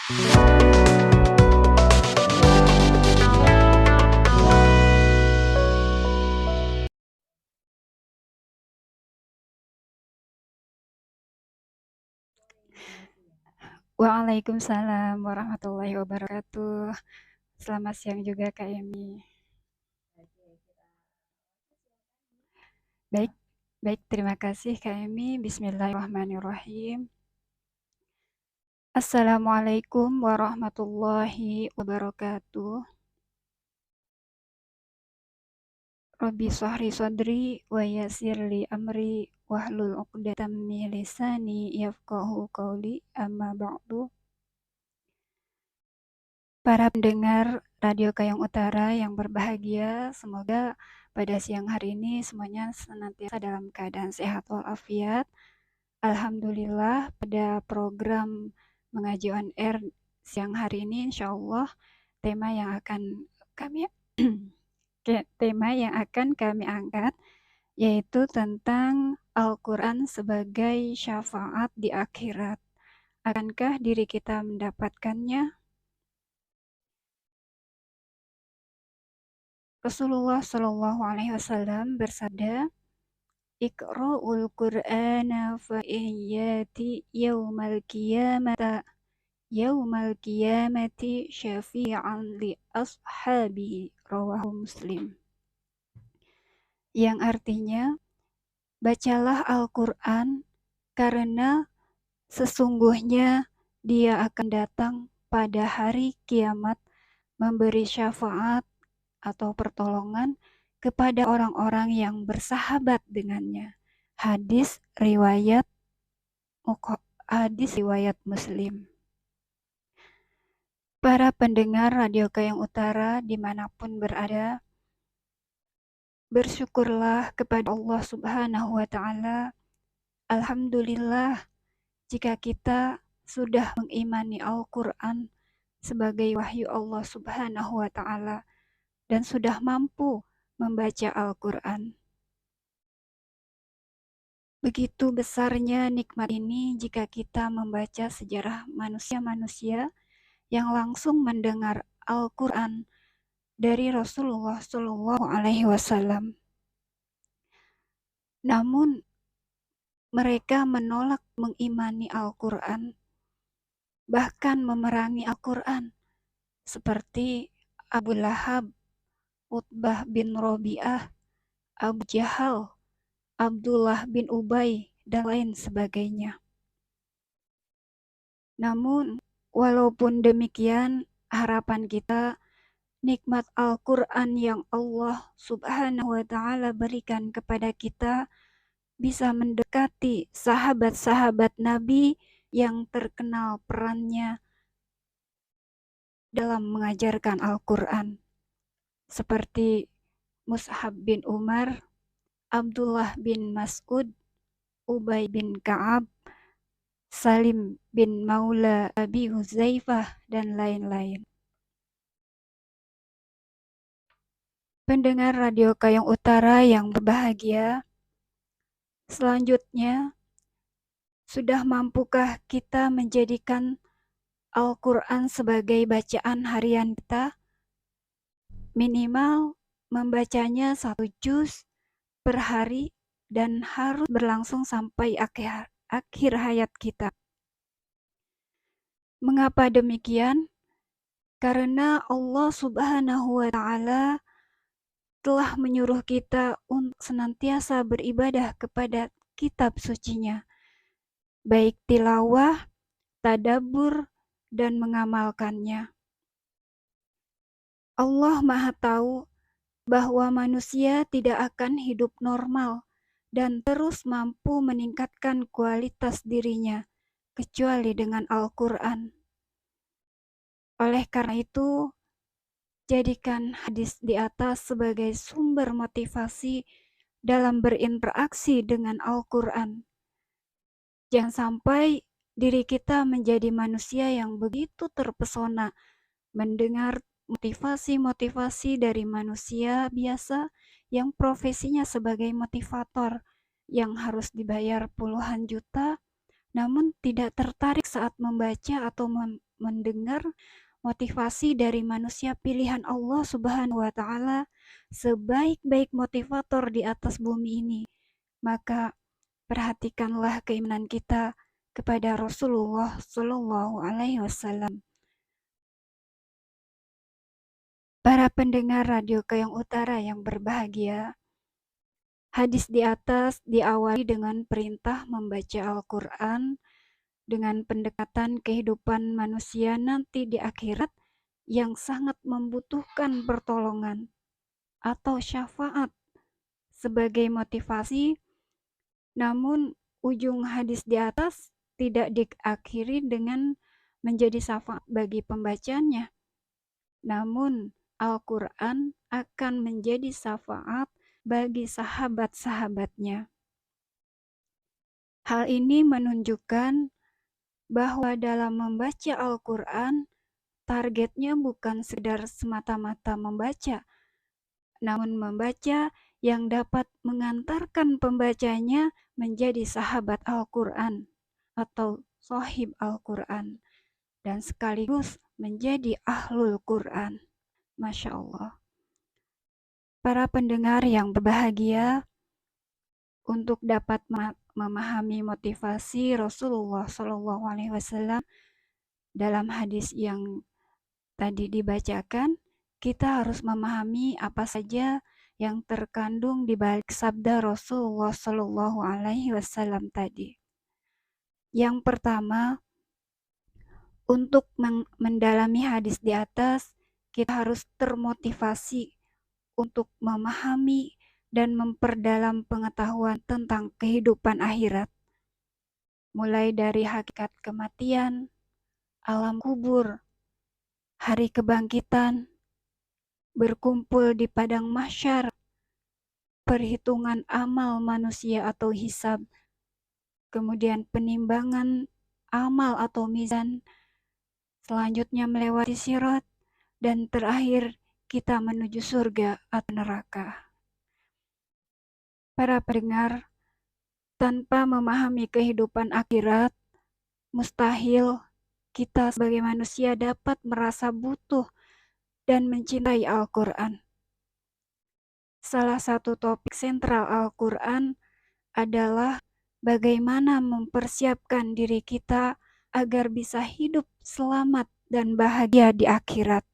Waalaikumsalam warahmatullahi wabarakatuh. Selamat siang juga Kak Emi. Baik, baik, terima kasih Kak Emi. Bismillahirrahmanirrahim. Assalamualaikum warahmatullahi wabarakatuh. Rabbi shrah sadri wa yassir li amri wahlul 'uqdatam min lisani yafqahu qawli, amma ba'du. Para pendengar Radio Kayong Utara yang berbahagia, semoga pada siang hari ini semuanya senantiasa dalam keadaan sehat walafiat. Alhamdulillah, pada program Mengaji on Air siang hari ini insya Allah tema yang akan kami angkat yaitu tentang Al-Quran sebagai syafaat di akhirat. Akankah diri kita mendapatkannya? Rasulullah Shallallahu Alaihi Wasallam bersabda, Iqra'ul Qur'ana fa iyyati yaumal qiyamati syafi'an li ashabihi, rawahu Muslim. Yang artinya, bacalah Al-Quran karena sesungguhnya dia akan datang pada hari kiamat memberi syafaat atau pertolongan kepada orang-orang yang bersahabat dengannya. Hadis riwayat Muslim. Para pendengar Radio Kayong Utara dimanapun berada, bersyukurlah kepada Allah Subhanahu wa Ta'ala. Alhamdulillah, jika kita sudah mengimani Al-Quran sebagai wahyu Allah Subhanahu wa Ta'ala dan sudah mampu membaca Al-Quran. Begitu besarnya nikmat ini jika kita membaca sejarah manusia-manusia yang langsung mendengar Al-Quran dari Rasulullah Shallallahu Alaihi Wasallam. Namun mereka menolak mengimani Al-Quran, bahkan memerangi Al-Quran, seperti Abu Lahab, Utbah bin Robi'ah, Abu Jahal, Abdullah bin Ubay, dan lain sebagainya. Namun, walaupun demikian, harapan kita nikmat Al-Quran yang Allah Subhanahu wa Ta'ala berikan kepada kita bisa mendekati sahabat-sahabat Nabi yang terkenal perannya dalam mengajarkan Al-Quran, seperti Mus'ab bin Umar, Abdullah bin Mas'ud, Ubay bin Ka'ab, Salim bin Maula Abi Huzaifah, dan lain-lain. Pendengar Radio Kayong Utara yang berbahagia, selanjutnya, sudah mampukah kita menjadikan Al-Quran sebagai bacaan harian kita? Minimal membacanya 1 juz per hari dan harus berlangsung sampai akhir hayat kita. Mengapa demikian? Karena Allah Subhanahu wa Ta'ala telah menyuruh kita untuk senantiasa beribadah kepada kitab sucinya, baik tilawah, tadabbur, dan mengamalkannya. Allah Maha Tahu bahwa manusia tidak akan hidup normal dan terus mampu meningkatkan kualitas dirinya kecuali dengan Al-Quran. Oleh karena itu, jadikan hadis di atas sebagai sumber motivasi dalam berinteraksi dengan Al-Quran. Jangan sampai diri kita menjadi manusia yang begitu terpesona mendengar motivasi-motivasi dari manusia biasa yang profesinya sebagai motivator yang harus dibayar puluhan juta, namun tidak tertarik saat membaca atau mendengar motivasi dari manusia pilihan Allah Subhanahu wa Ta'ala sebaik-baik motivator di atas bumi ini, maka perhatikanlah keimanan kita kepada Rasulullah Shallallahu Alaihi Wasallam. Para pendengar Radio Kayong Utara yang berbahagia, hadis di atas diawali dengan perintah membaca Al-Quran dengan pendekatan kehidupan manusia nanti di akhirat yang sangat membutuhkan pertolongan atau syafaat sebagai motivasi. Namun ujung hadis di atas tidak diakhiri dengan menjadi syafaat bagi pembacanya, namun Al-Quran akan menjadi syafaat bagi sahabat-sahabatnya. Hal ini menunjukkan bahwa dalam membaca Al-Quran, targetnya bukan sekedar semata-mata membaca, namun membaca yang dapat mengantarkan pembacanya menjadi sahabat Al-Quran atau sohib Al-Quran, dan sekaligus menjadi ahlul Quran. Masya Allah. Para pendengar yang berbahagia, untuk dapat memahami motivasi Rasulullah SAW dalam hadis yang tadi dibacakan, kita harus memahami apa saja yang terkandung di balik sabda Rasulullah SAW tadi. Yang pertama, untuk mendalami hadis di atas, kita harus termotivasi untuk memahami dan memperdalam pengetahuan tentang kehidupan akhirat, mulai dari hakikat kematian, alam kubur, hari kebangkitan, berkumpul di padang mahsyar, perhitungan amal manusia atau hisab, kemudian penimbangan amal atau mizan, selanjutnya melewati sirat, dan terakhir kita menuju surga atau neraka. Para pendengar, tanpa memahami kehidupan akhirat, mustahil kita sebagai manusia dapat merasa butuh dan mencintai Al-Quran. Salah satu topik sentral Al-Quran adalah bagaimana mempersiapkan diri kita agar bisa hidup selamat dan bahagia di akhirat.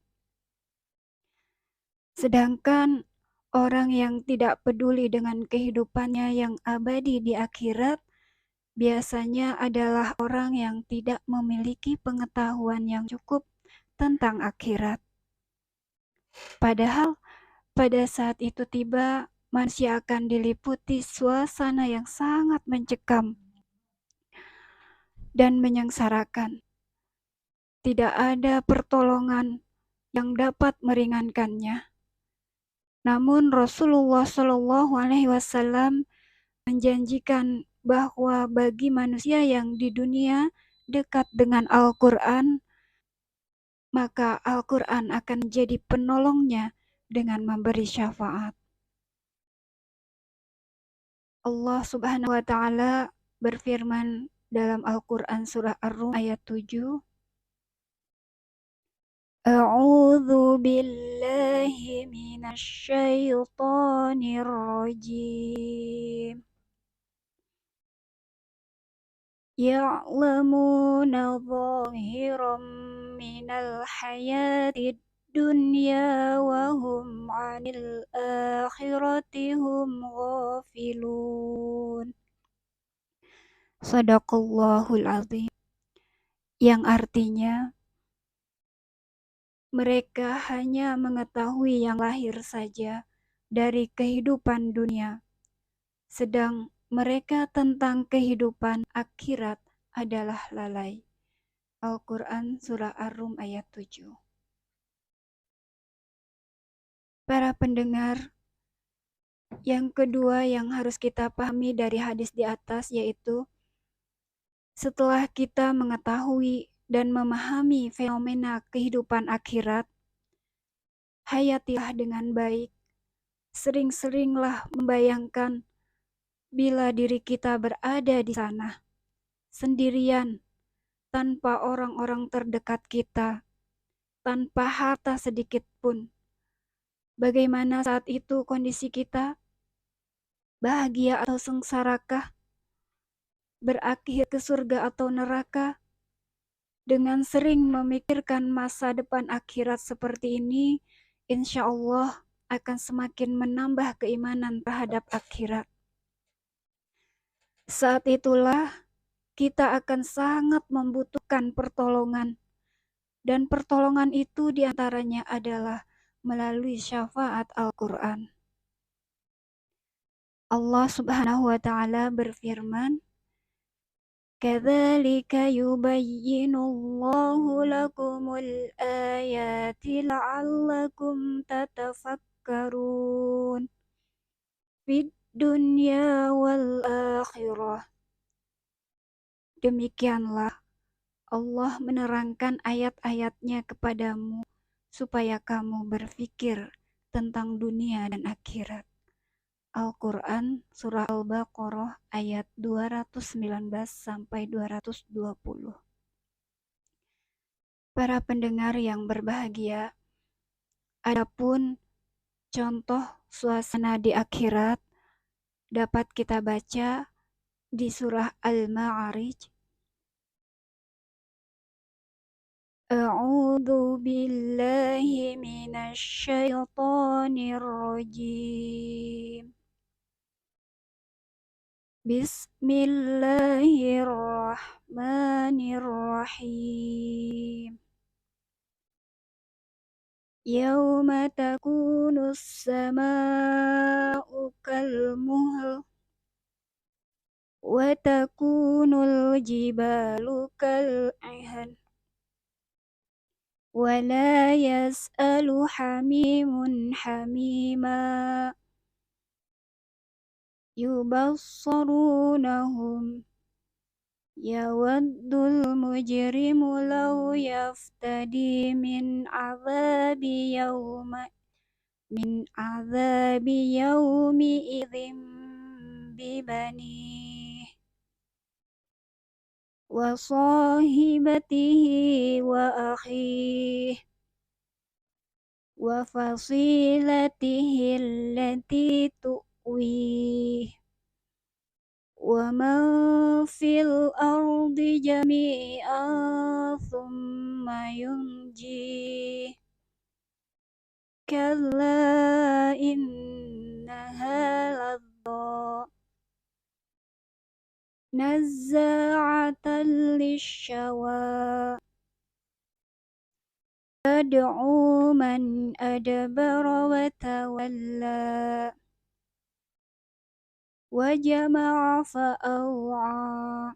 Sedangkan orang yang tidak peduli dengan kehidupannya yang abadi di akhirat biasanya adalah orang yang tidak memiliki pengetahuan yang cukup tentang akhirat. Padahal pada saat itu tiba, manusia akan diliputi suasana yang sangat mencekam dan menyengsarakan. Tidak ada pertolongan yang dapat meringankannya. Namun Rasulullah SAW menjanjikan bahwa bagi manusia yang di dunia dekat dengan Al-Quran, maka Al-Quran akan menjadi penolongnya dengan memberi syafaat. Allah Subhanahu wa Ta'ala berfirman dalam Al-Quran surah Ar-Rum ayat 7, A'udzu billahi minasy syaithanir rajim. Ya'lamuna zahiran minal hayatid dunya wa hum 'anil akhirati hum ghafilun. Shadaqallahul azim. Yang artinya mereka hanya mengetahui yang lahir saja dari kehidupan dunia, sedang mereka tentang kehidupan akhirat adalah lalai. Al-Quran Surah Ar-Rum ayat 7. Para pendengar, yang kedua yang harus kita pahami dari hadis di atas yaitu setelah kita mengetahui dan memahami fenomena kehidupan akhirat, hayatilah dengan baik. Sering-seringlah membayangkan bila diri kita berada di sana, sendirian, tanpa orang-orang terdekat kita, tanpa harta sedikit pun. Bagaimana saat itu kondisi kita? Bahagia atau sengsarakah? Berakhir ke surga atau neraka? Dengan sering memikirkan masa depan akhirat seperti ini, insya Allah akan semakin menambah keimanan terhadap akhirat. Saat itulah kita akan sangat membutuhkan pertolongan. Dan pertolongan itu diantaranya adalah melalui syafaat Al-Quran. Allah Subhanahu wa Ta'ala berfirman, "Kadzalika yubayyinullahu lakumul ayati la'allakum tatafakkarun fid dunya wal akhirah." Demikianlah Allah menerangkan ayat-ayatnya kepadamu supaya kamu berpikir tentang dunia dan akhirat. Al-Quran Surah Al-Baqarah ayat 219 sampai 220. Para pendengar yang berbahagia, adapun contoh suasana di akhirat dapat kita baca di surah Al-Ma'arij. A'udzu billahi minasy syaithanir rajim. Bismillahirrahmanirrahim. Yauma takunus sama'u kalmuhl wa takunul jibalu kal'ihn wa la yas'alu hamimun hamima yubassarunahum yawaddul mujrimu law yaftadi min azabi yaumi idzin bibanih wa sahibatihi wa akhihi wa fasilatihi allati tu'wih wa man fil ardi jami'an thumma yunjih kalla innaha ladha nazza'atan lishawa tad'u man adbara wa tawalla wa jama'a fa'aw'a,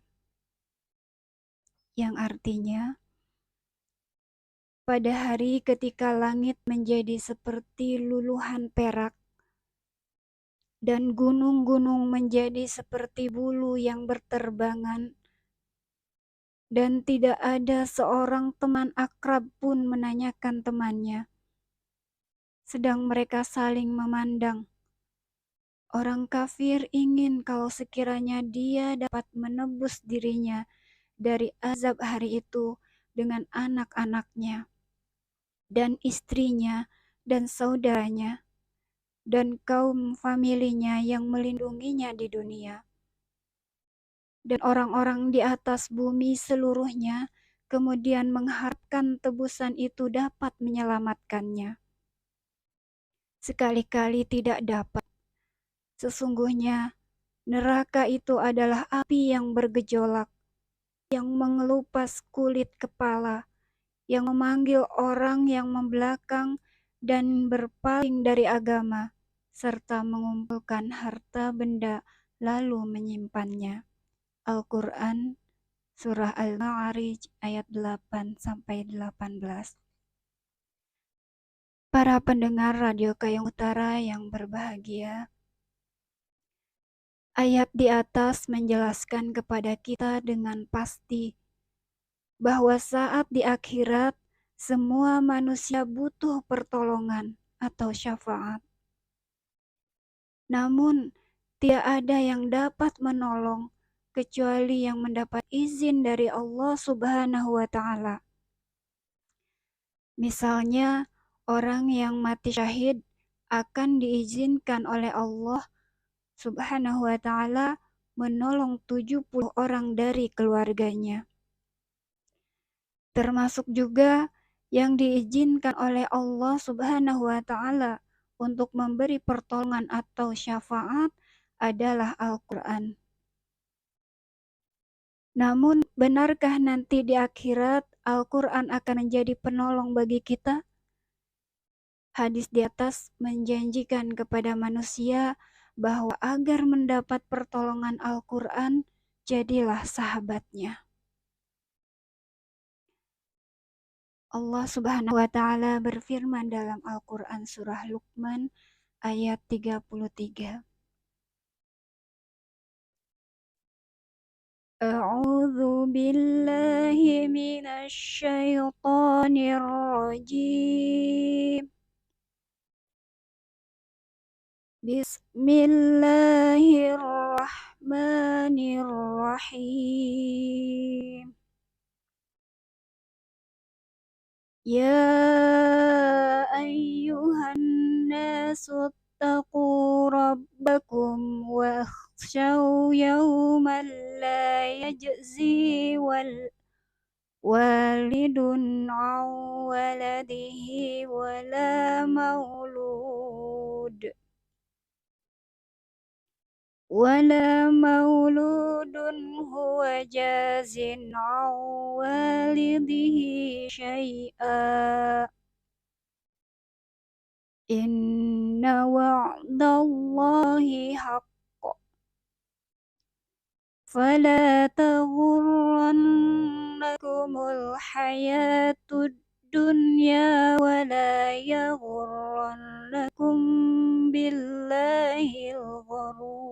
yang artinya pada hari ketika langit menjadi seperti luluhan perak dan gunung-gunung menjadi seperti bulu yang berterbangan, dan tidak ada seorang teman akrab pun menanyakan temannya, sedang mereka saling memandang. Orang kafir ingin kalau sekiranya dia dapat menebus dirinya dari azab hari itu dengan anak-anaknya dan istrinya dan saudaranya dan kaum familinya yang melindunginya di dunia. Dan orang-orang di atas bumi seluruhnya kemudian mengharapkan tebusan itu dapat menyelamatkannya. Sekali-kali tidak dapat. Sesungguhnya neraka itu adalah api yang bergejolak, yang mengelupas kulit kepala, yang memanggil orang yang membelakang dan berpaling dari agama, serta mengumpulkan harta benda lalu menyimpannya. Al-Quran Surah Al-Ma'arij ayat 8-18. Para pendengar Radio Kayong Utara yang berbahagia, ayat di atas menjelaskan kepada kita dengan pasti bahwa saat di akhirat semua manusia butuh pertolongan atau syafaat. Namun tidak ada yang dapat menolong kecuali yang mendapat izin dari Allah Subhanahu wa Ta'ala. Misalnya, orang yang mati syahid akan diizinkan oleh Allah Subhanahu wa Ta'ala menolong 70 orang dari keluarganya. Termasuk juga yang diizinkan oleh Allah Subhanahu wa Ta'ala untuk memberi pertolongan atau syafaat adalah Al-Quran. Namun, benarkah nanti di akhirat Al-Quran akan menjadi penolong bagi kita? Hadis di atas menjanjikan kepada manusia bahwa agar mendapat pertolongan Al-Quran, jadilah sahabatnya. Allah Subhanahu wa Ta'ala berfirman dalam Al-Quran surah Luqman ayat 33. A'udzu billahi minasy syaithanir rajim. Bismillahirrahmanirrahim. Ya ayyuhan nasu attaqu rabbakum wakhshaw yawman la yajzi walidun an waladihi wala mauludun huwa jazin an walidihi syai'a. Inna wa'dallahi haqq. Fala taghurrannakumul hayatud dunya wala yaghurrannakum billahil gharur.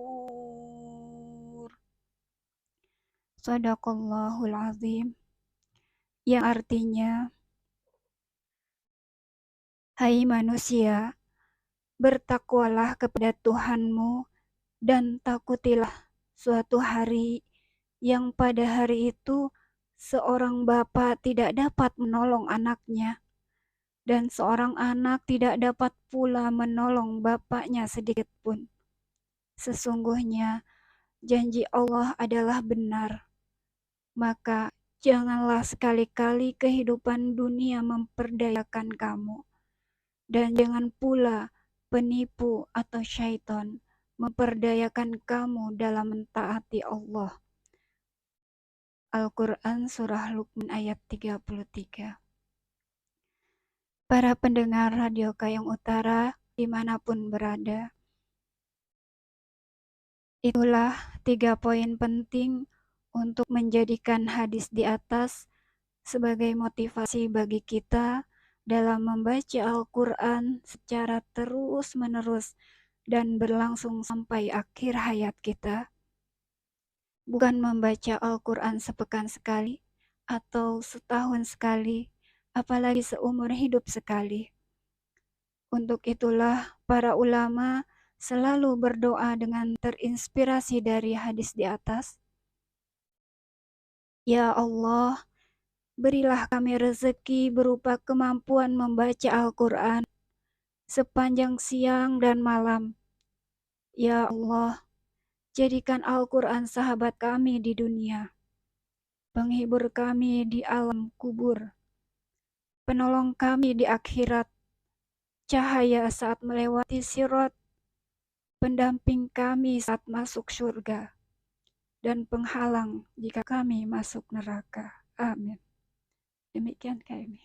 Shadaqallahul azim. Yang artinya, hai manusia, bertakwalah kepada Tuhanmu dan takutilah suatu hari yang pada hari itu seorang bapa tidak dapat menolong anaknya dan seorang anak tidak dapat pula menolong bapaknya sedikit pun. Sesungguhnya janji Allah adalah benar. Maka janganlah sekali-kali kehidupan dunia memperdayakan kamu. Dan jangan pula penipu atau syaitan memperdayakan kamu dalam mentaati Allah. Al-Quran Surah Luqman ayat 33. Para pendengar Radio Kayong Utara dimanapun berada, itulah 3 poin penting untuk menjadikan hadis di atas sebagai motivasi bagi kita dalam membaca Al-Quran secara terus-menerus dan berlangsung sampai akhir hayat kita. Bukan membaca Al-Quran sepekan sekali atau setahun sekali, apalagi seumur hidup sekali. Untuk itulah para ulama selalu berdoa dengan terinspirasi dari hadis di atas. Ya Allah, berilah kami rezeki berupa kemampuan membaca Al-Quran sepanjang siang dan malam. Ya Allah, jadikan Al-Quran sahabat kami di dunia, penghibur kami di alam kubur, penolong kami di akhirat, cahaya saat melewati sirat, pendamping kami saat masuk surga, dan penghalang jika kami masuk neraka. Amin. Demikian kami.